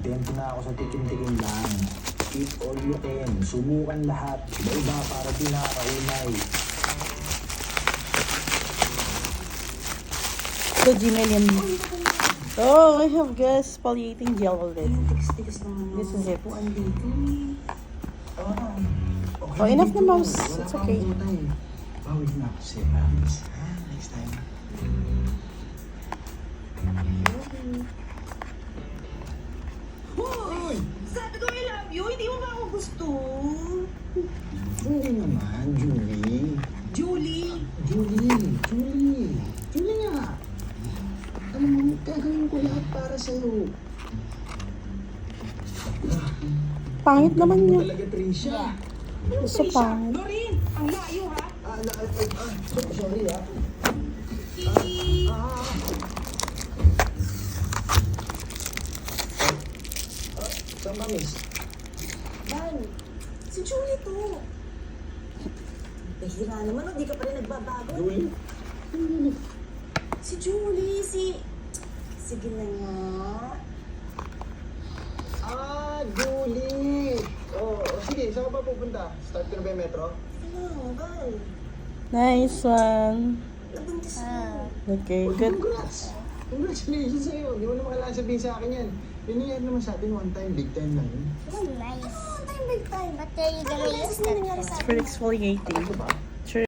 Kontento na ako sa tikim-tikim lang. Eat all you can. Subukan lahat. Iba-iba para di nakakaumay. So, Gmail yan. Oh, I have gas exfoliating gel already. Tigas-tigas naman. This is it. Puan dito. Oh, enough na, mouse. It's okay. Bawid na ako siya, promise. Next time. Hoy! Sabi ko I love you, hindi mo ba ako gusto? Hindi naman, Julie. Julie! Julie nga. Alam mo, gagawin ko lahat para sa'yo. Pangit naman niya. Talaga, Tricia. Gusto pangit. Lorin! Ang layo ha! Sorry ah. Saan ba, miss? Dan, si Julie to. Bahira naman, hindi ka pa rin nagbabago. Julie? Si Julie, Sige na nga. Julie! Sige, saan ka ba pupunta? Start ka na ba yung metro? Ano, gal? Nice one. Nabuntis mo. Okay, good. Congrats! Congratulations sa'yo. Hindi mo naman kailangan sabihin sa akin yan. Nangyayari naman sa atin one time, big time lang yun. Oh, nice. Time, big time. But then you're gonna use Ano nangyari sa For exfoliating. Ano ba?